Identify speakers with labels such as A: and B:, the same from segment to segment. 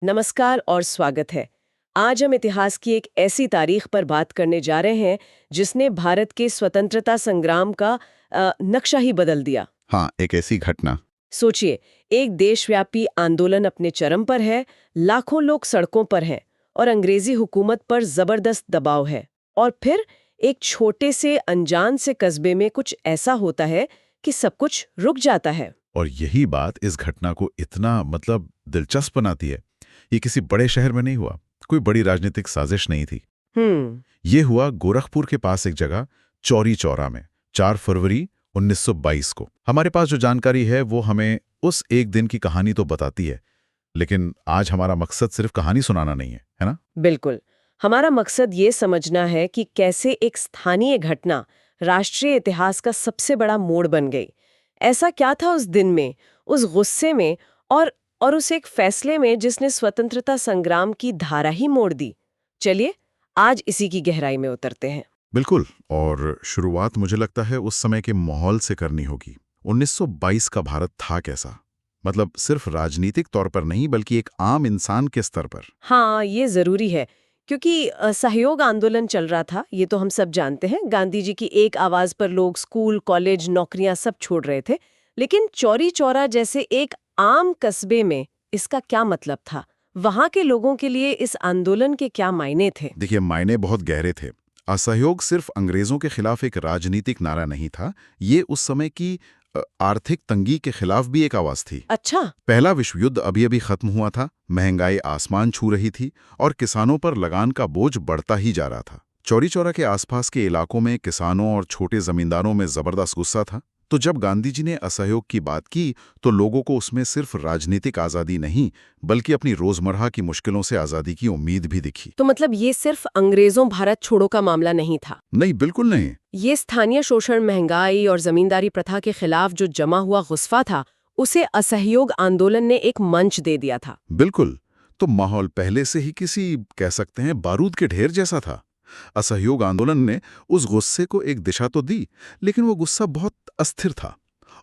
A: नमस्कार और स्वागत है। आज हम इतिहास की एक ऐसी तारीख पर बात करने जा रहे हैं जिसने भारत के स्वतंत्रता संग्राम का नक्शा ही बदल दिया।
B: हाँ, एक ऐसी घटना।
A: सोचिए, एक देशव्यापी आंदोलन अपने चरम पर है, लाखों लोग सड़कों पर हैं और अंग्रेजी हुकूमत पर जबरदस्त दबाव है। और फिर एक छोटे से अनजान से कस्बे में कुछ ऐसा होता है कि सब कुछ रुक जाता है।
B: और यही बात इस घटना को इतना दिलचस्प बनाती है। ये किसी बड़े शहर में नहीं हुआ, कोई बड़ी राजनीतिक साजिश नहीं थी। ये हुआ गोरखपुर के पास एक जगह चौरी चौरा में 4 फरवरी 1922 को। हमारे पास जो जानकारी है वो हमें उस एक दिन की कहानी तो बताती है, लेकिन आज हमारा मकसद सिर्फ कहानी सुनाना नहीं है ना?
A: बिल्कुल। हमारा मकसद ये समझना है कि कैसे एक स्थानीय घटना राष्ट्रीय इतिहास का सबसे बड़ा मोड़ बन गई। ऐसा क्या था उस दिन में, उस गुस्से में और उस एक फैसले में जिसने स्वतंत्रता संग्राम की धारा ही मोड़ दी। चलिए आज इसी की गहराई में उतरते हैं।
B: बिल्कुल। और शुरुआत मुझे लगता है उस समय के माहौल से करनी होगी। 1922 का भारत था कैसा? सिर्फ राजनीतिक तौर पर नहीं, बल्कि एक आम इंसान के स्तर पर।
A: हाँ, ये जरूरी है क्योंकि असहयोग आंदोलन चल रहा था, ये तो हम सब जानते हैं। गांधी जी की एक आवाज पर लोग स्कूल, कॉलेज, नौकरियां सब छोड़ रहे थे। लेकिन चौरी चौरा जैसे एक आम कस्बे में इसका क्या मतलब था? वहां के लोगों के लिए इस आंदोलन के क्या मायने थे?
B: देखिए, मायने बहुत गहरे थे। असहयोग सिर्फ अंग्रेजों के खिलाफ एक राजनीतिक नारा नहीं था, ये उस समय की आर्थिक तंगी के खिलाफ भी एक आवाज थी।
A: अच्छा।
B: पहला विश्व युद्ध अभी अभी खत्म हुआ था, महंगाई आसमान छू रही थी और किसानों पर लगान का बोझ बढ़ता ही जा रहा था। चौरी चौरा के आसपास के इलाकों में किसानों और छोटे जमींदारों में जबरदस्त गुस्सा था। तो जब गांधी जी ने असहयोग की बात की, तो लोगों को उसमें सिर्फ राजनीतिक आजादी नहीं, बल्कि अपनी रोजमर्रा की मुश्किलों से आजादी की उम्मीद भी दिखी।
A: तो मतलब ये सिर्फ अंग्रेजों भारत छोड़ो का मामला नहीं था?
B: नहीं, बिल्कुल नहीं।
A: ये स्थानीय शोषण, महंगाई और जमींदारी प्रथा के खिलाफ जो जमा हुआ गुस्सा था, उसे असहयोग आंदोलन ने एक मंच दे दिया था।
B: बिल्कुल। तो माहौल पहले से ही किसी, कह सकते हैं, बारूद के ढेर जैसा था। असहयोग आंदोलन ने उस गुस्से को एक दिशा तो दी, लेकिन वो गुस्सा बहुत अस्थिर था।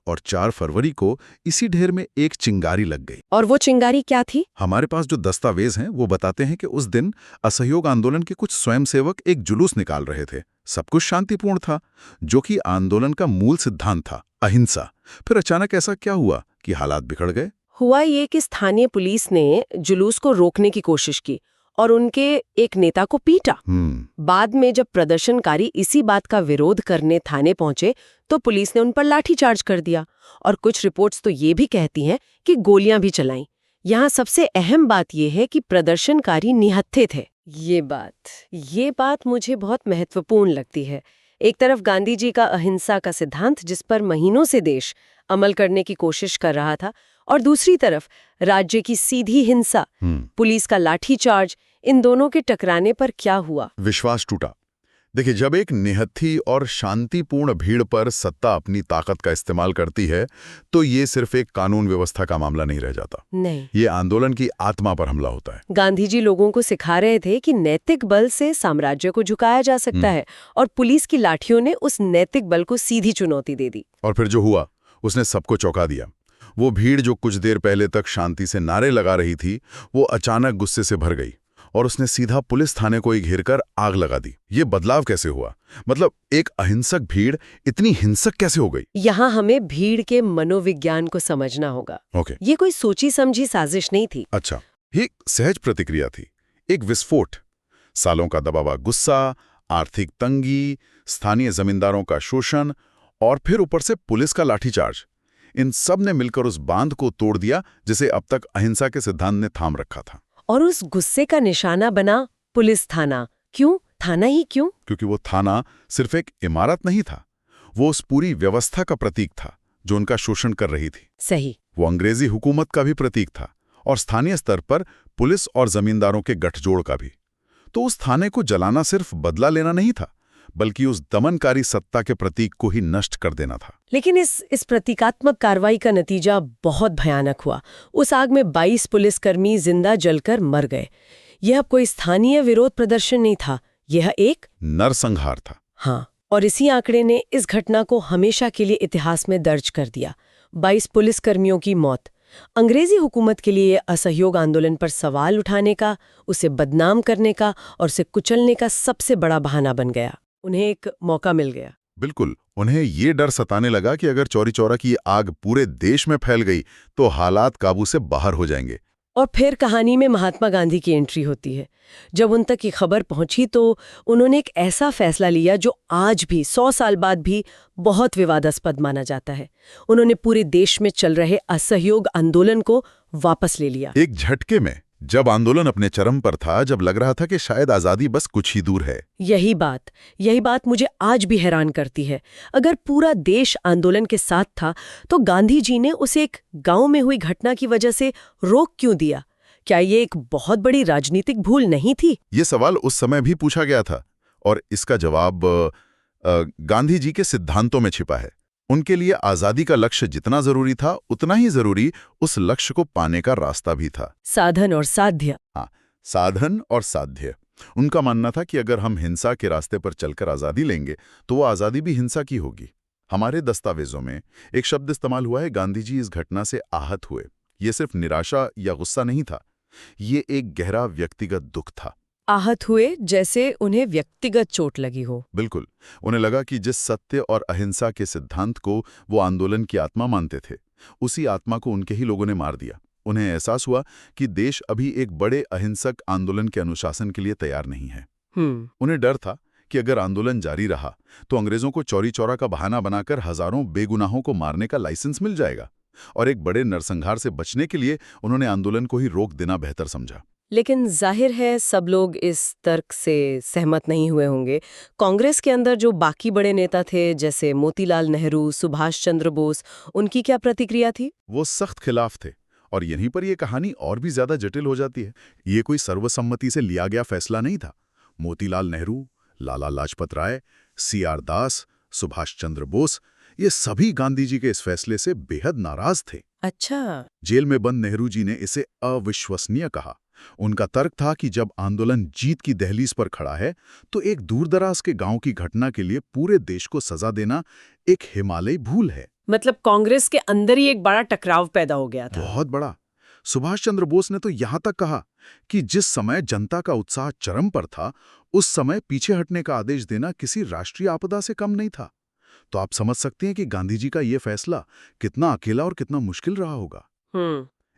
B: और 4 फरवरी को इसी ढेर में एक चिंगारी लग गई।
A: और वो चिंगारी क्या थी?
B: हमारे पास जो दस्तावेज हैं वो बताते हैं कि उस दिन असहयोग आंदोलन के कुछ स्वयंसेवक एक जुलूस निकाल रहे थे। सब कुछ शांतिपूर्ण था, जो कि आंदोलन का मूल सिद्धांत था, अहिंसा। फिर अचानक ऐसा क्या हुआ कि हालात बिगड़ गए?
A: हुआ ये कि स्थानीय पुलिस ने जुलूस को रोकने की कोशिश की और उनके एक नेता को पीटा। बाद में जब प्रदर्शनकारी इसी बात का विरोध करने थाने पहुंचे, तो पुलिस ने उन पर लाठीचार्ज कर दिया और कुछ रिपोर्ट्स तो ये भी कहती हैं कि गोलियां भी चलाईं। यहाँ सबसे अहम बात यह है कि प्रदर्शनकारी निहत्थे थे। ये बात मुझे बहुत महत्वपूर्ण लगती है। एक तरफ गांधी जी का अहिंसा का सिद्धांत, जिस पर महीनों से देश अमल करने की कोशिश कर रहा था, और दूसरी तरफ राज्य की सीधी हिंसा, पुलिस का लाठीचार्ज। इन दोनों के टकराने पर क्या हुआ?
B: विश्वास टूटा। देखिए, जब एक निहत्थी और शांतिपूर्ण भीड़ पर सत्ता अपनी ताकत का इस्तेमाल करती है, तो ये सिर्फ एक कानून व्यवस्था का मामला नहीं रह जाता।
A: नहीं,
B: ये आंदोलन की आत्मा पर हमला होता है।
A: गांधी जी लोगों को सिखा रहे थे कि नैतिक बल से साम्राज्य को झुकाया जा सकता है, और पुलिस की लाठियों ने उस नैतिक बल को सीधी चुनौती दे दी।
B: और फिर जो हुआ, उसने सबको चौंका दिया। वो भीड़ जो कुछ देर पहले तक शांति से नारे लगा रही थी, वो अचानक गुस्से से भर गई और उसने सीधा पुलिस थाने को ही घेरकर आग लगा दी। ये बदलाव कैसे हुआ? एक अहिंसक भीड़ इतनी हिंसक कैसे हो गई?
A: यहाँ हमें भीड़ के मनोविज्ञान को समझना होगा। ये कोई सोची समझी साजिश नहीं थी।
B: अच्छा, ये सहज प्रतिक्रिया थी, एक विस्फोट। सालों का दबावा गुस्सा, आर्थिक तंगी, स्थानीय जमींदारों का शोषण और फिर ऊपर से पुलिस का लाठीचार्ज, इन सब ने मिलकर उस बांध को तोड़ दिया जिसे अब तक अहिंसा के सिद्धांत ने थाम रखा था।
A: और उस गुस्से का निशाना बना पुलिस थाना। क्यों थाना ही क्यों?
B: क्योंकि वो थाना सिर्फ एक इमारत नहीं था, वो उस पूरी व्यवस्था का प्रतीक था जो उनका शोषण कर रही थी।
A: सही।
B: वो अंग्रेजी हुकूमत का भी प्रतीक था और स्थानीय स्तर पर पुलिस और जमींदारों के गठजोड़ का भी। तो उस थाने को जलाना सिर्फ बदला लेना नहीं था, बल्कि उस दमनकारी सत्ता के प्रतीक को ही नष्ट कर देना था।
A: लेकिन इस प्रतीकात्मक कार्रवाई का नतीजा बहुत भयानक हुआ। उस आग में 22 पुलिसकर्मी जिंदा जलकर मर गए। यह अब कोई स्थानीय विरोध प्रदर्शन नहीं था, यह एक
B: नरसंहार था।
A: हाँ, और इसी आंकड़े ने इस घटना को हमेशा के लिए इतिहास में दर्ज कर दिया। 22 पुलिसकर्मियों की मौत। अंग्रेजी हुकूमत के लिए असहयोग आंदोलन पर सवाल उठाने का, उसे बदनाम करने का और उसे कुचलने का सबसे बड़ा बहाना बन गया। उन्हें एक मौका मिल गया।
B: बिल्कुल, उन्हें ये डर सताने लगा कि अगर चौरी चौरा की आग पूरे देश में फैल गई तो हालात काबू से बाहर हो जाएंगे।
A: और फिर कहानी में महात्मा गांधी की एंट्री होती है। जब उन तक ये खबर पहुंची तो उन्होंने एक ऐसा फैसला लिया जो आज भी 100 साल बाद भी बहुत विवादास्पद माना जाता है। उन्होंने पूरे देश में चल रहे असहयोग आंदोलन को वापस ले लिया।
B: एक झटके में, जब आंदोलन अपने चरम पर था, जब लग रहा था कि शायद आजादी बस कुछ ही दूर है।
A: यही बात मुझे आज भी हैरान करती है। अगर पूरा देश आंदोलन के साथ था तो गांधी जी ने उसे एक गांव में हुई घटना की वजह से रोक क्यों दिया? क्या ये एक बहुत बड़ी राजनीतिक भूल नहीं थी?
B: ये सवाल उस समय भी पूछा गया था और इसका जवाब गांधी जी के सिद्धांतों में छिपा है। उनके लिए आजादी का लक्ष्य जितना जरूरी था, उतना ही जरूरी उस लक्ष्य को पाने का रास्ता भी था।
A: साधन और साध्य।
B: हाँ, साधन और साध्य। उनका मानना था कि अगर हम हिंसा के रास्ते पर चलकर आजादी लेंगे तो वो आजादी भी हिंसा की होगी। हमारे दस्तावेजों में एक शब्द इस्तेमाल हुआ है, गांधी जी इस घटना से आहत हुए। ये सिर्फ निराशा या गुस्सा नहीं था, ये एक गहरा व्यक्तिगत दुख था।
A: आहत हुए जैसे उन्हें व्यक्तिगत चोट लगी हो।
B: बिल्कुल, उन्हें लगा कि जिस सत्य और अहिंसा के सिद्धांत को वो आंदोलन की आत्मा मानते थे, उसी आत्मा को उनके ही लोगों ने मार दिया। उन्हें एहसास हुआ कि देश अभी एक बड़े अहिंसक आंदोलन के अनुशासन के लिए तैयार नहीं है। उन्हें डर था कि अगर आंदोलन जारी रहा तो अंग्रेजों को चौरी चौरा का बहाना बनाकर हजारों बेगुनाहों को मारने का लाइसेंस मिल जाएगा, और एक बड़े नरसंहार से बचने के लिए उन्होंने आंदोलन को ही रोक देना बेहतर समझा।
A: लेकिन जाहिर है सब लोग इस तर्क से सहमत नहीं हुए होंगे। कांग्रेस के अंदर जो बाकी बड़े नेता थे, जैसे मोतीलाल नेहरू, सुभाष चंद्र बोस, उनकी क्या प्रतिक्रिया थी?
B: वो सख्त खिलाफ थे, और यहीं पर यह कहानी और भी ज्यादा जटिल हो जाती है। ये कोई सर्वसम्मति से लिया गया फैसला नहीं था। मोतीलाल नेहरू, लाला लाजपत राय, CR दास, सुभाष चंद्र बोस, ये सभी गांधी जी के इस फैसले से बेहद नाराज थे।
A: अच्छा।
B: जेल में बंद नेहरू जी ने इसे अविश्वसनीय कहा। उनका तर्क था कि जब आंदोलन जीत की दहलीज पर खड़ा है तो एक दूरदराज के गांव की घटना के लिए पूरे देश को सजा देना एक हिमालयी भूल है।
A: मतलब कांग्रेस के अंदर ही एक बड़ा टकराव पैदा हो गया था।
B: बहुत बड़ा। सुभाष चंद्र बोस ने तो यहां तक कहा कि जिस समय जनता का उत्साह चरम पर था, उस समय पीछे हटने का आदेश देना किसी राष्ट्रीय आपदा से कम नहीं था। तो आप समझ सकते हैं कि गांधी जी का यह फैसला कितना अकेला और कितना मुश्किल रहा होगा।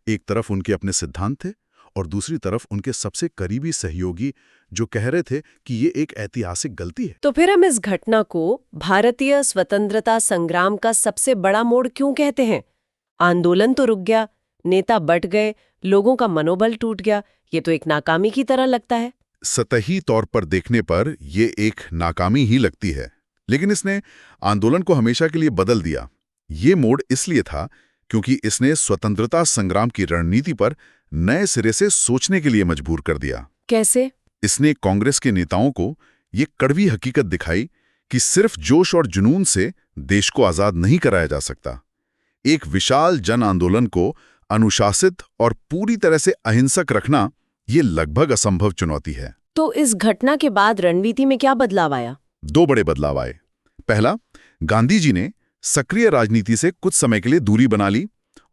B: एक तरफ उनके अपने सिद्धांत थे और दूसरी तरफ उनके सबसे करीबी सहयोगी जो कह रहे थे कि ये एक ऐतिहासिक गलती है।
A: तो फिर हम इस घटना को भारतीय स्वतंत्रता संग्राम का सबसे बड़ा मोड़ क्यों कहते हैं? आंदोलन तो रुक गया, नेता बट गए, लोगों का मनोबल टूट गया, ये तो एक नाकामी की तरह लगता है।
B: सतही तौर पर देखने पर ये एक नाकामी ही लगती है, लेकिन इसने आंदोलन को हमेशा के लिए बदल दिया। ये मोड़ इसलिए था क्योंकि इसने स्वतंत्रता संग्राम की रणनीति पर नए सिरे से सोचने के लिए मजबूर कर दिया।
A: कैसे?
B: इसने कांग्रेस के नेताओं को ये कड़वी हकीकत दिखाई कि सिर्फ जोश और जुनून से देश को आजाद नहीं कराया जा सकता। एक विशाल जन आंदोलन को अनुशासित और पूरी तरह से अहिंसक रखना ये लगभग असंभव चुनौती है।
A: तो इस घटना के बाद रणनीति में क्या बदलाव आया?
B: 2 बड़े बदलाव आए। पहला, गांधी जी ने सक्रिय राजनीति से कुछ समय के लिए दूरी बना ली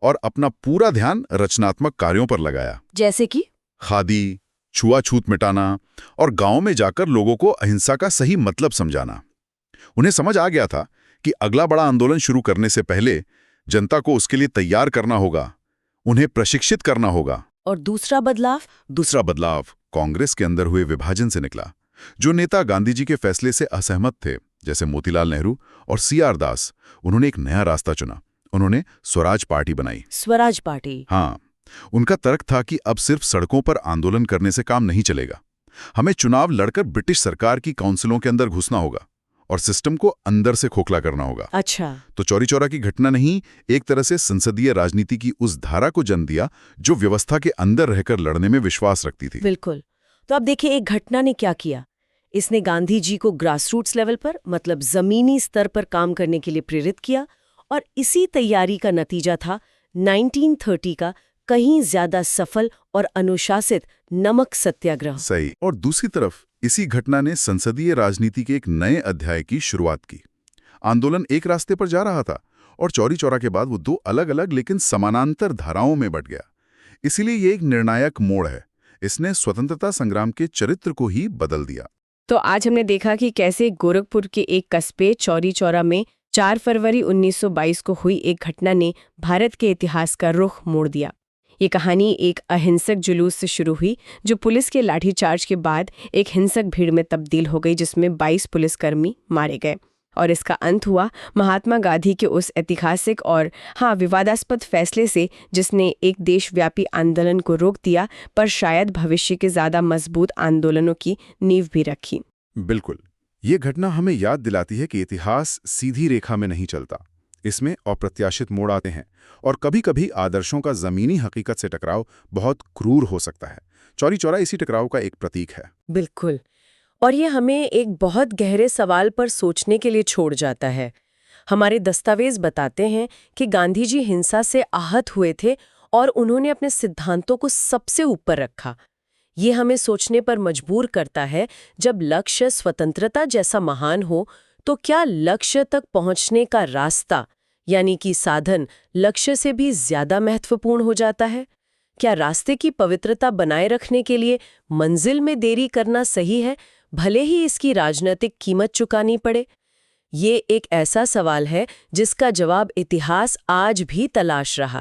B: और अपना पूरा ध्यान रचनात्मक कार्यों पर लगाया।
A: जैसे कि
B: खादी, छुआछूत मिटाना और गांव में जाकर लोगों को अहिंसा का सही मतलब समझाना। उन्हें समझ आ गया था कि अगला बड़ा आंदोलन शुरू करने से पहले जनता को उसके लिए तैयार करना होगा, उन्हें प्रशिक्षित करना होगा।
A: और दूसरा बदलाव
B: कांग्रेस के अंदर हुए विभाजन से निकला। जो नेता गांधी जी के फैसले से असहमत थे, जैसे मोतीलाल नेहरू और CR दास, उन्होंने एक नया रास्ता चुना। उन्होंने स्वराज पार्टी बनाई।
A: स्वराज पार्टी?
B: हाँ, उनका तर्क था कि अब सिर्फ सड़कों पर आंदोलन करने से काम नहीं चलेगा। हमें चुनाव लड़कर ब्रिटिश सरकार की काउंसिलों के अंदर घुसना होगा और सिस्टम को अंदर से खोखला करना होगा।
A: अच्छा।
B: तो चौरी चौरा की घटना नहीं, एक तरह से संसदीय राजनीति की उस धारा को जन्म दिया जो व्यवस्था के अंदर रहकर लड़ने में विश्वास रखती थी।
A: बिल्कुल। तो अब देखिए, एक घटना ने क्या किया। इसने गांधी जी को ग्रासरूट्स लेवल पर, मतलब जमीनी स्तर पर काम करने के लिए प्रेरित किया, और इसी तैयारी का नतीजा था 1930 का कहीं ज्यादा सफल और अनुशासित नमक सत्याग्रह।
B: सही। और दूसरी तरफ इसी घटना ने संसदीय राजनीति के एक नए अध्याय की शुरुआत की। आंदोलन एक रास्ते पर जा रहा था
C: और चौरी चौरा के बाद वो दो अलग अलग लेकिन समानांतर धाराओं में बट गया। इसीलिए ये एक निर्णायक मोड़ है। इसने स्वतंत्रता संग्राम के चरित्र को ही बदल दिया।
A: तो आज हमने देखा कि कैसे गोरखपुर के एक कस्बे चौरी चौरा में 4 फरवरी 1922 को हुई एक घटना ने भारत के इतिहास का रुख मोड़ दिया। ये कहानी एक अहिंसक जुलूस से शुरू हुई जो पुलिस के लाठीचार्ज के बाद एक हिंसक भीड़ में तब्दील हो गई, जिसमें 22 पुलिसकर्मी मारे गए। और इसका अंत हुआ महात्मा गांधी के उस ऐतिहासिक और विवादास्पद फैसले से, जिसने एक देशव्यापी आंदोलन को रोक दिया पर शायद भविष्य के ज्यादा मजबूत आंदोलनों की नींव भी रखी।
C: बिल्कुल, ये घटना हमें याद दिलाती है कि इतिहास सीधी रेखा में नहीं चलता। इसमें अप्रत्याशित मोड़ आते हैं और कभी-कभी आदर्शों का जमीनी हकीकत से टकराव बहुत क्रूर हो सकता है। चौरी चौरा इसी टकराव का एक प्रतीक है।
A: बिल्कुल, और ये हमें एक बहुत गहरे सवाल पर सोचने के लिए छोड़ जाता है। हमारे दस्तावेज बताते हैं कि गांधी जी हिंसा से आहत हुए थे और उन्होंने अपने सिद्धांतों को सबसे ऊपर रखा। ये हमें सोचने पर मजबूर करता है, जब लक्ष्य स्वतंत्रता जैसा महान हो तो क्या लक्ष्य तक पहुंचने का रास्ता यानी कि साधन लक्ष्य से भी ज्यादा महत्वपूर्ण हो जाता है? क्या रास्ते की पवित्रता बनाए रखने के लिए मंजिल में देरी करना सही है, भले ही इसकी राजनीतिक कीमत चुकानी पड़े? ये एक ऐसा सवाल है जिसका जवाब इतिहास आज भी तलाश रहा